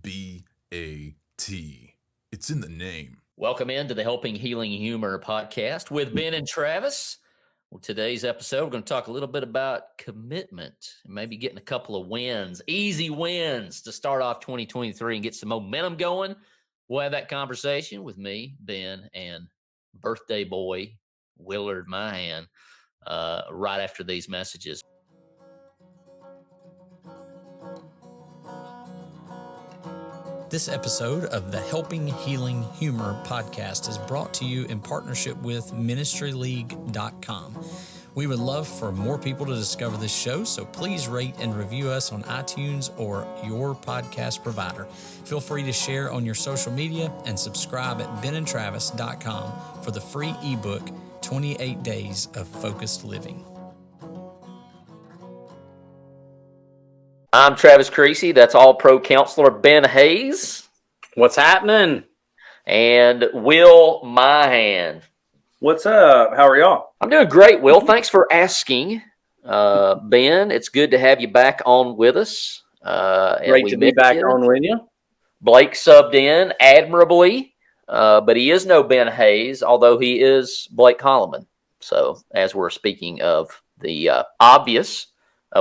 B-A-T. It's in the name. Welcome into the Helping Healing Humor podcast with Ben and Travis. Well, today's episode, we're going to talk a little bit about commitment and maybe getting a couple of wins, easy wins to start off 2023 and get some momentum going. We'll have that conversation with me, Ben, and birthday boy, Willard Mahan, right after these messages. This episode of the Helping Healing Humor podcast is brought to you in partnership with ministryleague.com. We would love for more people to discover this show, so please rate and review us on iTunes or your podcast provider. Feel free to share on your social media and subscribe at benandtravis.com for the free ebook, 28 Days of Focused Living. I'm Travis Creasy. That's All-Pro Counselor Ben Hayes. What's happening? And Will Mahan. What's up? How are y'all? I'm doing great, Will. Thanks for asking, Ben. It's good to have you back on with us. Great to be back on with you. Blake subbed in admirably, but he is no Ben Hayes, although he is Blake Holloman. So as we're speaking of the obvious,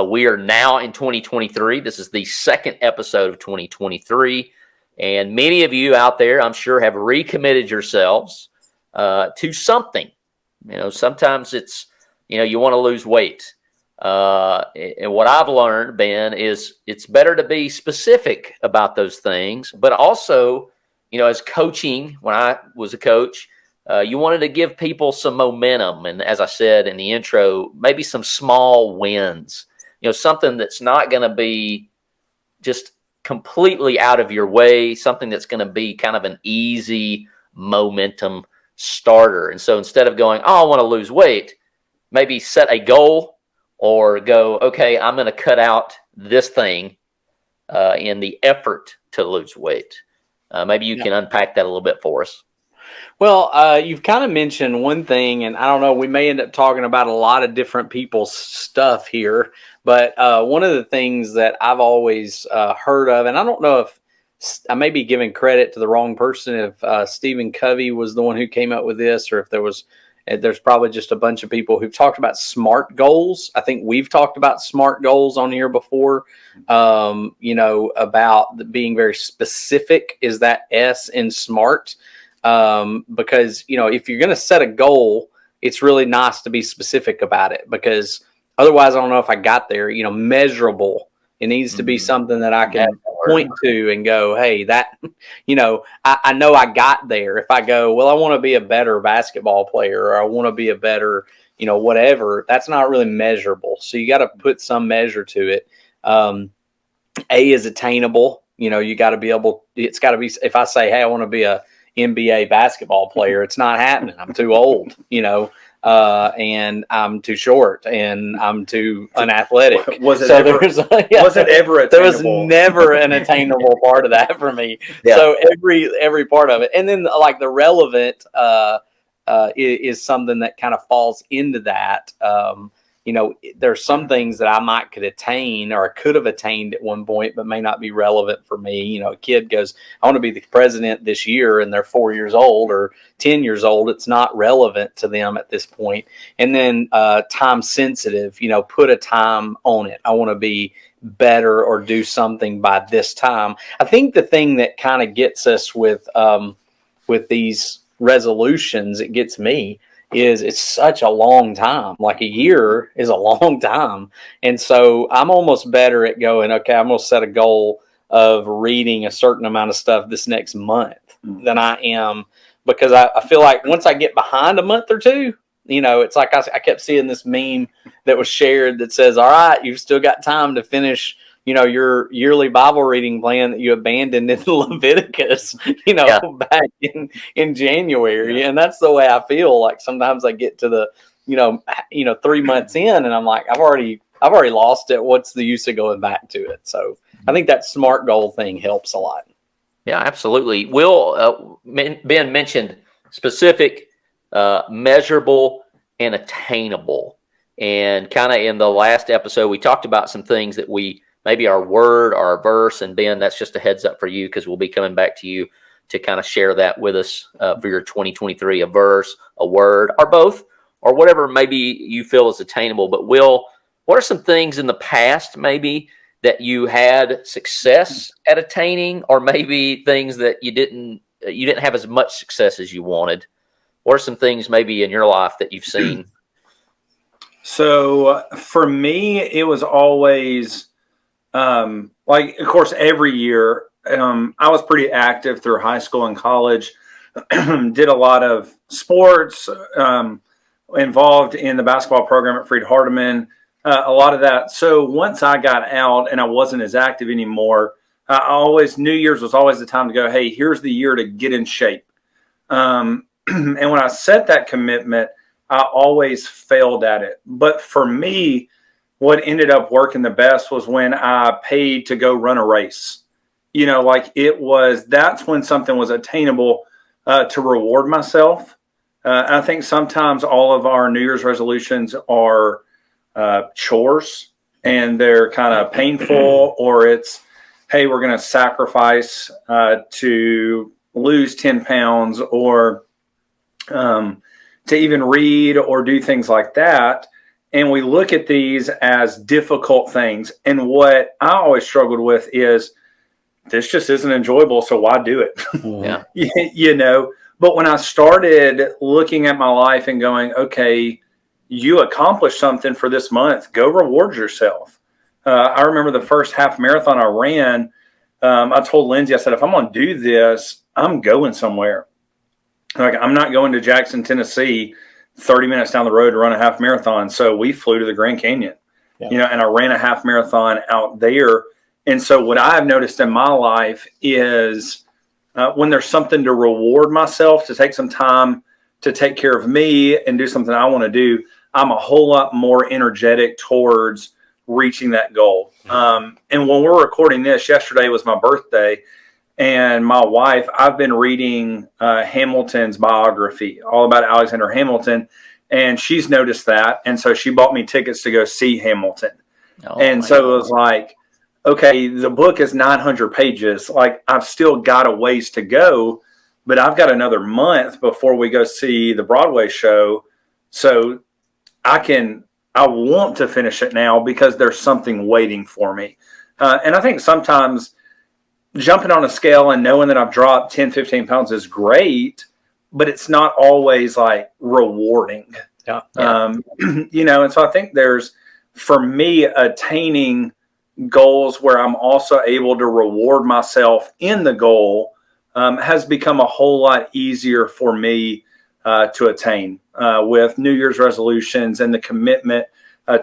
we are now in 2023. This is the second episode of 2023. And many of you out there, I'm sure, have recommitted yourselves to something. You know, sometimes it's, you want to lose weight. And what I've learned, Ben, is it's better to be specific about those things. But also, as coaching, when I was a coach, you wanted to give people some momentum. And as I said in the intro, maybe some small wins. Something that's not going to be just completely out of your way, something that's going to be kind of an easy momentum starter. And so instead of going, I want to lose weight, maybe set a goal or go, okay, I'm going to cut out this thing in the effort to lose weight. Maybe you can unpack that a little bit for us. Well, you've kind of mentioned one thing, and I don't know, we may end up talking about a lot of different people's stuff here, but one of the things that I've always heard of, and I don't know if I may be giving credit to the wrong person, if Stephen Covey was the one who came up with this, or if there's probably just a bunch of people who've talked about SMART goals. I think we've talked about SMART goals on here before, about being very specific is that S in SMART. Because, if you're going to set a goal, it's really nice to be specific about it, because otherwise I don't know if I got there. Measurable. It needs to be something that I can point to and go, hey, that, I know I got there. If I go, well, I want to be a better basketball player, or I want to be a better, whatever, that's not really measurable. So you got to put some measure to it. A is attainable. You got to be able, it's got to be, if I say, hey, I want to be a NBA basketball player, it's not happening. I'm too old, and I'm too short, and I'm too unathletic. Was it ever attainable? There was never an attainable part of that for me. Yeah. So every part of it, and then like the relevant is something that kind of falls into that. There's some things that I could attain, or I could have attained at one point, but may not be relevant for me. A kid goes, I want to be the president this year, and they're 4 years old or 10 years old. It's not relevant to them at this point. And then time sensitive, put a time on it. I want to be better or do something by this time. I think the thing that kind of gets us with these resolutions, it gets me, is it's such a long time. Like a year is a long time. And so I'm almost better at going, okay, I'm going to set a goal of reading a certain amount of stuff this next month than I am, because I feel like once I get behind a month or two, it's like I kept seeing this meme that was shared that says, all right, you've still got time to finish your yearly Bible reading plan that you abandoned in Leviticus, back in January. Yeah. And that's the way I feel. Like sometimes I get to the, 3 months in, and I'm like, I've already lost it. What's the use of going back to it? So I think that SMART goal thing helps a lot. Yeah, absolutely. Will, Ben mentioned specific, measurable, and attainable. And kind of in the last episode, we talked about some things that we maybe our word or our verse. And Ben, that's just a heads up for you, because we'll be coming back to you to kind of share that with us for your 2023, a verse, a word, or both, or whatever maybe you feel is attainable. But Will, what are some things in the past maybe that you had success at attaining, or maybe things that you didn't have as much success as you wanted? What are some things maybe in your life that you've seen? So for me, it was always like, of course, every year I was pretty active through high school and college, did a lot of sports, involved in the basketball program at Freed Hardeman, a lot of that. So once I got out and I wasn't as active anymore, New Year's was always the time to go, hey, here's the year to get in shape. And when I set that commitment, I always failed at it. But for me, what ended up working the best was when I paid to go run a race. That's when something was attainable to reward myself. I think sometimes all of our New Year's resolutions are chores, and they're kind of painful, or it's, hey, we're going to sacrifice to lose 10 pounds, or to even read or do things like that. And we look at these as difficult things. And what I always struggled with is, this just isn't enjoyable, so why do it? Yeah. But when I started looking at my life and going, okay, you accomplished something for this month, go reward yourself. I remember the first half marathon I ran, I told Lindsay, I said, if I'm going to do this, I'm going somewhere. Like, I'm not going to Jackson, Tennessee, 30 minutes down the road to run a half marathon. So we flew to the Grand Canyon, and I ran a half marathon out there. And so what I've noticed in my life is when there's something to reward myself, to take some time to take care of me and do something I want to do, I'm a whole lot more energetic towards reaching that goal. And when we're recording this, yesterday was my birthday. And my wife, I've been reading Hamilton's biography, all about Alexander Hamilton, and she's noticed that. And so she bought me tickets to go see Hamilton. So it was like, okay, the book is 900 pages. Like, I've still got a ways to go, but I've got another month before we go see the Broadway show. So I want to finish it now because there's something waiting for me. And I think sometimes jumping on a scale and knowing that I've dropped 10, 15 pounds is great, but it's not always like rewarding. And so I think there's, for me, attaining goals where I'm also able to reward myself in the goal has become a whole lot easier for me to attain with New Year's resolutions and the commitment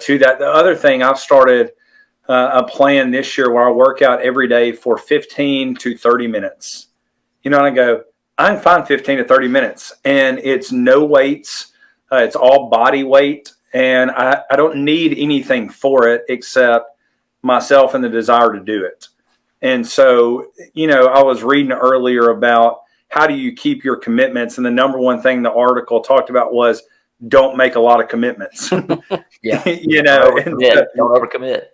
to that. The other thing, I've started a plan this year where I work out every day for 15 to 30 minutes. And I go, I can find 15 to 30 minutes, and it's no weights. It's all body weight. And I don't need anything for it except myself and the desire to do it. And so, I was reading earlier about how do you keep your commitments? And the number one thing the article talked about was, don't make a lot of commitments. Don't overcommit.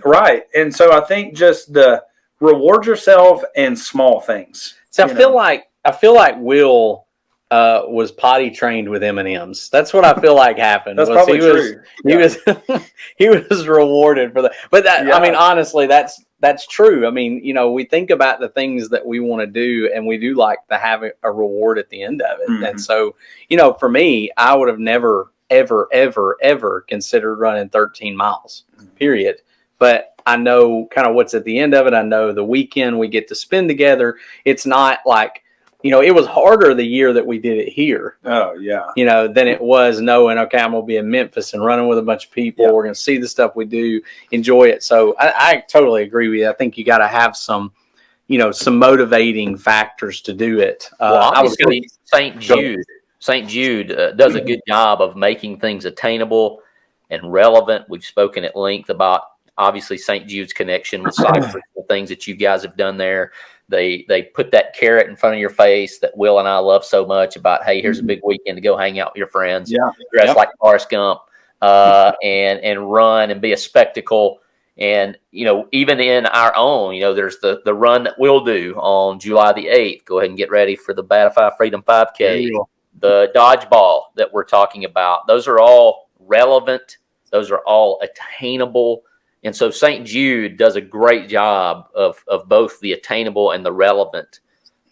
Right. And so I think just the reward yourself and small things. So I feel like Will was potty trained with M&Ms. That's what I feel like happened. That's probably true. He was rewarded for that. But I mean, honestly, that's true. I mean, we think about the things that we want to do, and we do like to have a reward at the end of it. Mm-hmm. And so, for me, I would have never, ever, ever, ever considered running 13 miles, period. But I know kind of what's at the end of it. I know the weekend we get to spend together. It's not like, it was harder the year that we did it here. Oh, yeah. Than it was knowing, okay, I'm going to be in Memphis and running with a bunch of people. Yeah. We're going to see the stuff we do, enjoy it. So I totally agree with you. I think you got to have some motivating factors to do it. Obviously, St. Jude does a good job of making things attainable and relevant. We've spoken at length about, obviously, St. Jude's connection with Cyprus, the things that you guys have done there. They put that carrot in front of your face that Will and I love so much about, hey, here's a big weekend to go hang out with your friends, dress like Forrest Gump, and run and be a spectacle. And, even in our own, there's the run that we'll do on July the 8th. Go ahead and get ready for the Battlefy Freedom 5K. The dodgeball that we're talking about. Those are all relevant. Those are all attainable. And so St. Jude does a great job of both the attainable and the relevant.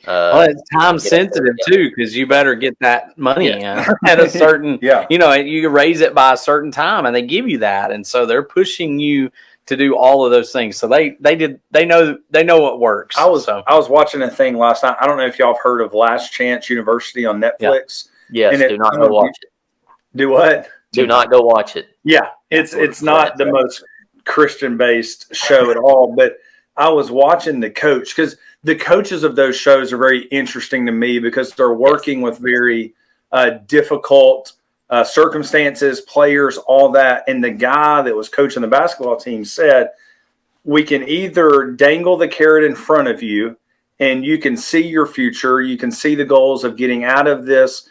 It's time sensitive too, because you better get that money in at a certain, you raise it by a certain time and they give you that. And so they're pushing you to do all of those things. So they know what works. I was watching a thing last night. I don't know if y'all have heard of Last Chance University on Netflix. Yeah. Yes, do not go watch it. Do what? Do not go watch it. Yeah, it's not the most Christian-based show at all, but I was watching the coach, because the coaches of those shows are very interesting to me because they're working with very difficult circumstances, players, all that. And the guy that was coaching the basketball team said, we can either dangle the carrot in front of you and you can see your future. You can see the goals of getting out of this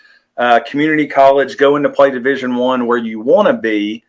community college, going to play Division I where you want to be,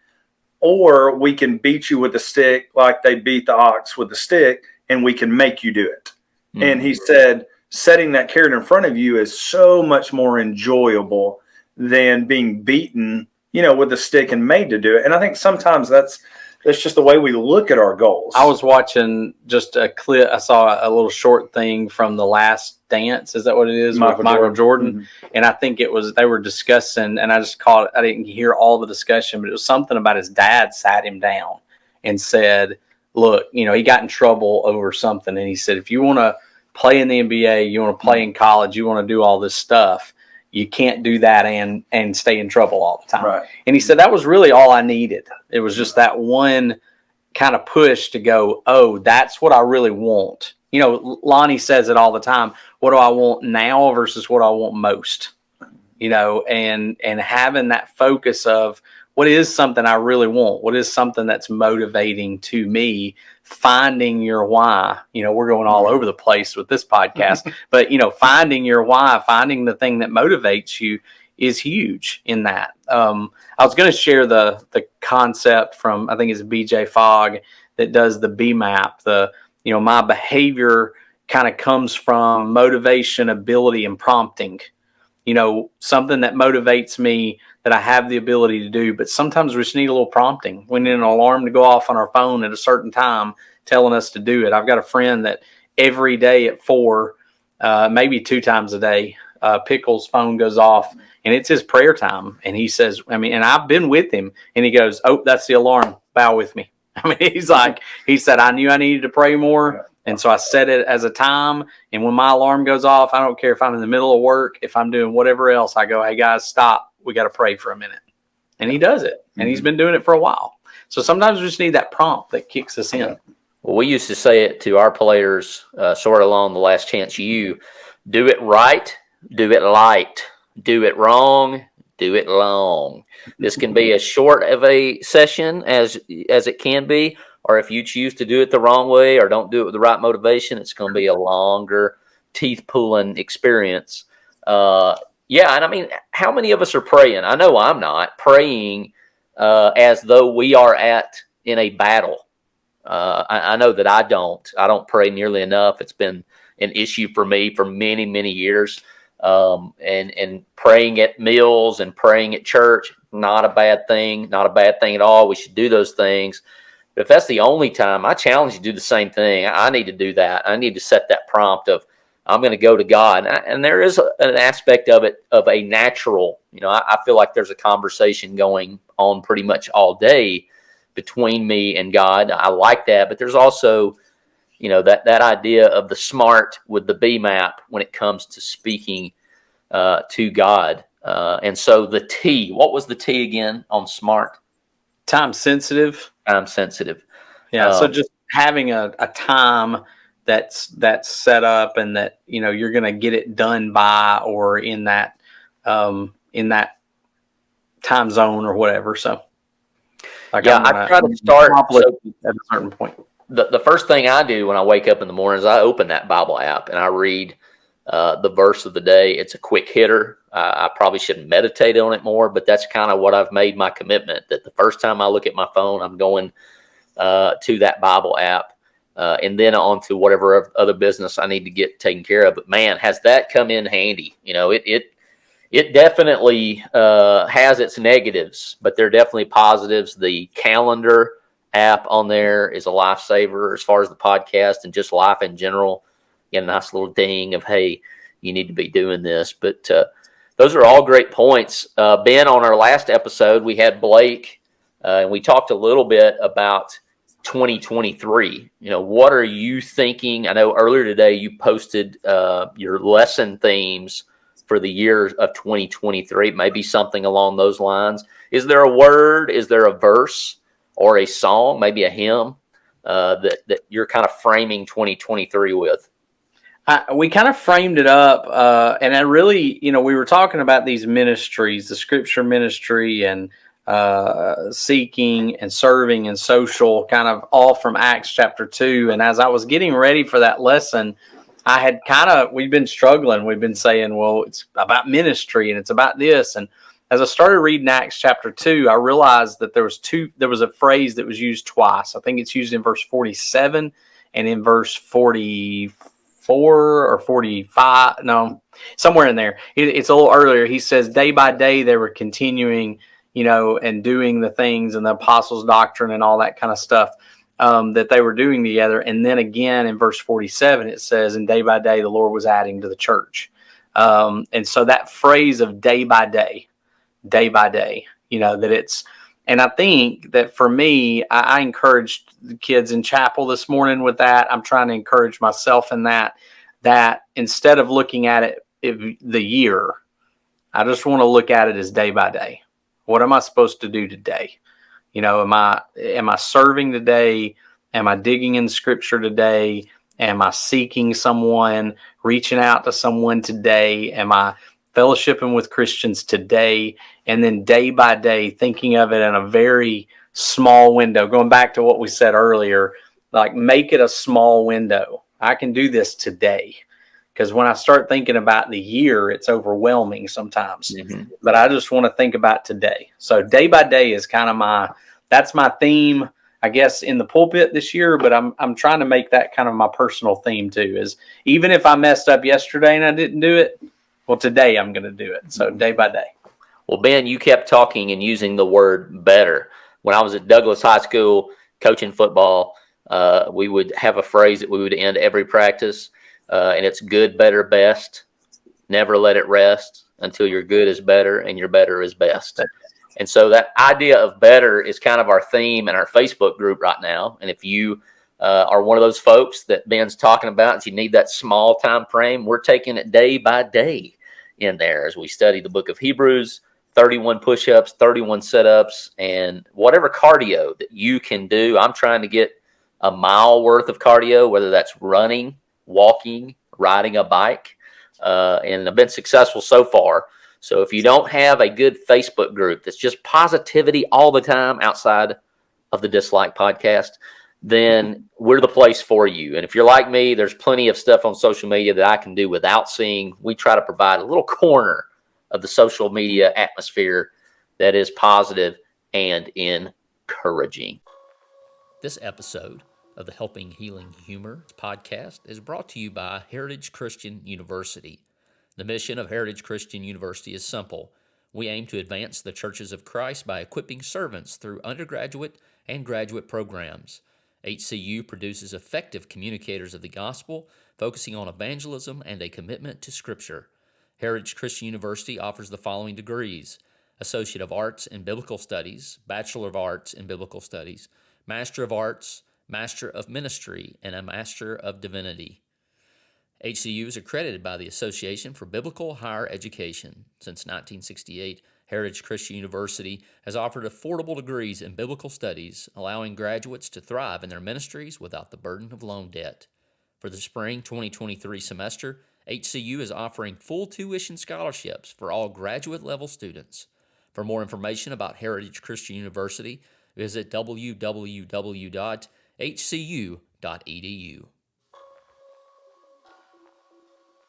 or we can beat you with a stick like they beat the ox with the stick, and we can make you do it. Mm-hmm. And he said, setting that carrot in front of you is so much more enjoyable than being beaten, with a stick and made to do it. And I think sometimes that's just the way we look at our goals. I was watching just a clip. I saw a little short thing from The Last Dance. Is that what it is? Michael Jordan. Mm-hmm. And I think they were discussing, and I just caught it. I didn't hear all the discussion, but it was something about his dad sat him down and said, look, he got in trouble over something. And he said, if you want to play in the NBA, you want to play in college, you want to do all this stuff, you can't do that and stay in trouble all the time. Right. And he said that was really all I needed. It was just that one kind of push to go, oh, that's what I really want. Lonnie says it all the time. What do I want now versus what I want most? And having that focus of what is something I really want? What is something that's motivating to me? Finding your why. We're going all over the place with this podcast, but finding your why, finding the thing that motivates you is huge in that. I was going to share the concept from, I think it's BJ Fogg, that does the BMAP. My behavior kind of comes from motivation, ability, and prompting. Something that motivates me that I have the ability to do, but sometimes we just need a little prompting. We need an alarm to go off on our phone at a certain time telling us to do it. I've got a friend that every day at 4, maybe 2 times a day, Pickle's phone goes off and it's his prayer time. And he says, and I've been with him and he goes, oh, that's the alarm. Bow with me. He said, I knew I needed to pray more. And so I set it as a time. And when my alarm goes off, I don't care if I'm in the middle of work, if I'm doing whatever else, I go, hey guys, stop. We got to pray for a minute. And he does it. And he's been doing it for a while. So sometimes we just need that prompt that kicks us in. Well, we used to say it to our players, sort of along the Last Chance U. Do it right, do it light. Do it wrong, do it long. This can be as short of a session as it can be, or if you choose to do it the wrong way or don't do it with the right motivation, it's going to be a longer, teeth-pulling experience. And how many of us are praying? I know I'm not praying as though we are in a battle. I know that I don't pray nearly enough. It's been an issue for me for many, many years. And praying at meals and praying at church, not a bad thing at all. We should do those things. But if that's the only time, I challenge you to do the same thing. I need to do that. I need to set that prompt of, I'm going to go to God. And there is an aspect of it, of a natural, I feel like there's a conversation going on pretty much all day between me and God. I like that. But there's also, that idea of the SMART with the BMAP when it comes to speaking to God. And so the T, what was the T again on SMART? Time sensitive. Yeah. So just having a time that's set up and that, you're going to get it done by, or in that time zone or whatever. So I try to start at a certain point. The first thing I do when I wake up in the morning is I open that Bible app and I read the verse of the day. It's a quick hitter. I probably should meditate on it more, but that's kind of what I've made my commitment, that the first time I look at my phone, I'm going to that Bible app, and then on to whatever other business I need to get taken care of. But man, has that come in handy? It definitely has its negatives, but there are definitely positives. The calendar app on there is a lifesaver as far as the podcast and just life in general. Get a nice little ding of, hey, you need to be doing this. But those are all great points. Ben, on our last episode, we had Blake, and we talked a little bit about 2023. What are you thinking? I know earlier today you posted your lesson themes for the year of 2023, maybe something along those lines. Is there a word, is there a verse or a song, maybe a hymn that you're kind of framing 2023 with? We kind of framed it up, and I really, we were talking about these ministries, the scripture ministry and seeking and serving and social, kind of all from Acts chapter 2. And as I was getting ready for that lesson, we've been struggling. We've been saying, well, it's about ministry and it's about this. And as I started reading Acts chapter 2, I realized that there was a phrase that was used twice. I think it's used in verse 47 and in verse 44 or 45. No, somewhere in there. It's a little earlier. He says, day by day, they were continuing, and doing the things and the apostles' doctrine and all that kind of stuff that they were doing together. And then again in verse 47, it says, and day by day, the Lord was adding to the church. And so that phrase of day by day, that it's, and I think that for me, I encouraged the kids in chapel this morning with that. I'm trying to encourage myself in that instead of looking at it the year, I just want to look at it as day by day. What am I supposed to do today? Am I serving today? Am I digging in scripture today? Am I seeking someone, reaching out to someone today? Am I fellowshipping with Christians today? And then day by day, thinking of it in a very small window, going back to what we said earlier, like make it a small window. I can do this today. Because when I start thinking about the year, it's overwhelming sometimes. Mm-hmm. But I just want to think about today. So day by day is kind of that's my theme, I guess, in the pulpit this year. But I'm trying to make that kind of my personal theme too. Is even if I messed up yesterday and I didn't do it, well, today I'm going to do it. So day by day. Well, Ben, you kept talking and using the word better. When I was at Douglas High School coaching football, we would have a phrase that we would end every practice. And it's good, better, best. Never let it rest until your good is better and your better is best. And so that idea of better is kind of our theme in our Facebook group right now. And if you are one of those folks that Ben's talking about, if you need that small time frame, we're taking it day by day in there as we study the book of Hebrews, 31 push-ups, 31 sit-ups, and whatever cardio that you can do. I'm trying to get a mile worth of cardio, whether that's running, walking, riding a bike, and I've been successful so far. So if you don't have a good Facebook group that's just positivity all the time outside of the Dislike Podcast, then we're the place for you. And if you're like me, there's plenty of stuff on social media that I can do without seeing. We try to provide a little corner of the social media atmosphere that is positive and encouraging. This episode of the Helping Healing Humor podcast is brought to you by Heritage Christian University. The mission of Heritage Christian University is simple. We aim to advance the churches of Christ by equipping servants through undergraduate and graduate programs. HCU produces effective communicators of the gospel, focusing on evangelism and a commitment to Scripture. Heritage Christian University offers the following degrees: Associate of Arts in Biblical Studies, Bachelor of Arts in Biblical Studies, Master of Arts, Master of Ministry, and a Master of Divinity. HCU is accredited by the Association for Biblical Higher Education. Since 1968, Heritage Christian University has offered affordable degrees in biblical studies, allowing graduates to thrive in their ministries without the burden of loan debt. For the spring 2023 semester, HCU is offering full tuition scholarships for all graduate-level students. For more information about Heritage Christian University, visit www.hcu.edu.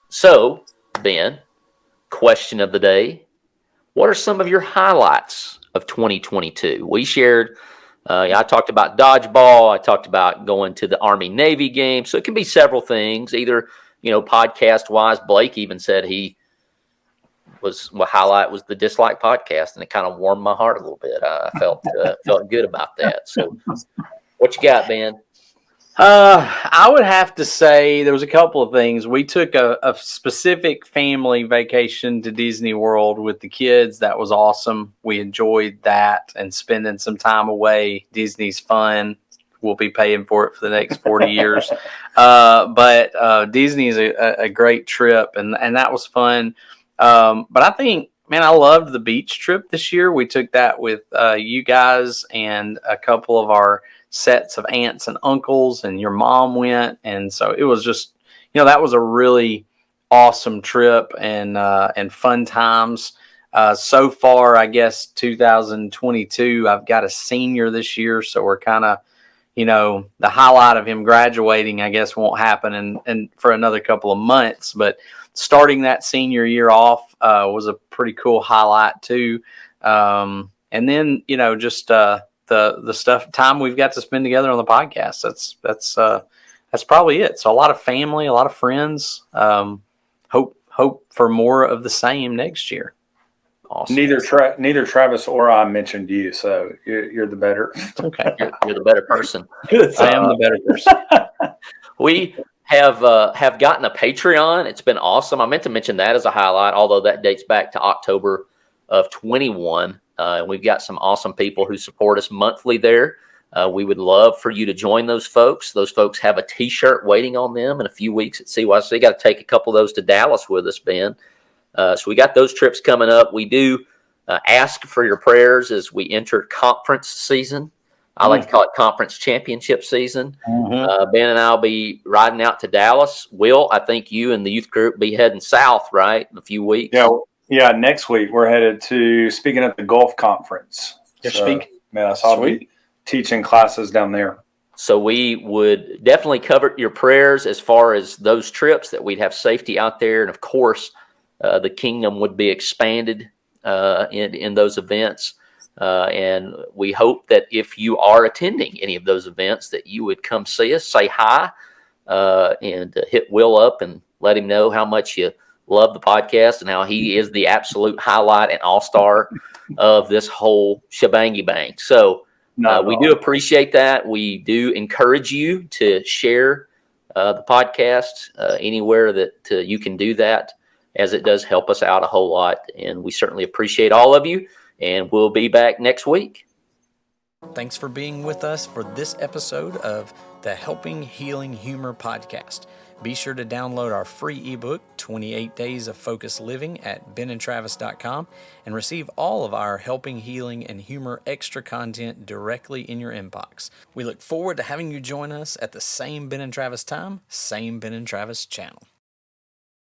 So, Ben, question of the day. What are some of your highlights of 2022? We shared I talked about dodgeball. I talked about going to the Army Navy game. So it can be several things. Either podcast wise. Blake even said highlight was the dislike podcast, and it kind of warmed my heart a little bit. I felt good about that. So, what you got, Ben? I would have to say there was a couple of things. We took a specific family vacation to Disney World with the kids. That was awesome. We enjoyed that and spending some time away. Disney's fun. We'll be paying for it for the next 40 years. But Disney is a great trip, and that was fun. But I think, man, I loved the beach trip this year. We took that with you guys and a couple of our sets of aunts and uncles, and your mom went. And so it was just, that was a really awesome trip and fun times. So far, I guess 2022, I've got a senior this year. So we're kind of, the highlight of him graduating, I guess, won't happen and for another couple of months, but starting that senior year off was a pretty cool highlight too. And then, just the time we've got to spend together on the podcast. That's probably it. So a lot of family, a lot of friends. Hope for more of the same next year. Awesome. Neither Travis or I mentioned you, so you're the better. Okay, you're the better person. I am the better person. We have gotten a Patreon. It's been awesome. I meant to mention that as a highlight, although that dates back to October of 21. And we've got some awesome people who support us monthly there. We would love for you to join those folks. Those folks have a T-shirt waiting on them in a few weeks at CYC. Got to take a couple of those to Dallas with us, Ben. So we got those trips coming up. We do ask for your prayers as we enter conference season. I like to call it conference championship season. Mm-hmm. Ben and I will be riding out to Dallas. Will, I think you and the youth group be heading south, right, in a few weeks? Yeah. Next week we're headed to speaking at the Gulf Conference. So I'll be teaching classes down there. So we would definitely cover your prayers as far as those trips, that we'd have safety out there. And of course, the kingdom would be expanded in those events. And we hope that if you are attending any of those events, that you would come see us, say hi, and hit Will up and let him know how much you love the podcast and how he is the absolute highlight and all-star of this whole shebangy bang. So we do appreciate that. We do encourage you to share the podcast anywhere that you can do that, as it does help us out a whole lot. And we certainly appreciate all of you. And we'll be back next week. Thanks for being with us for this episode of the Helping Healing Humor podcast. Be sure to download our free ebook, 28 Days of Focused Living, at benandtravis.com and receive all of our Helping Healing and Humor extra content directly in your inbox. We look forward to having you join us at the same Ben and Travis time, same Ben and Travis channel.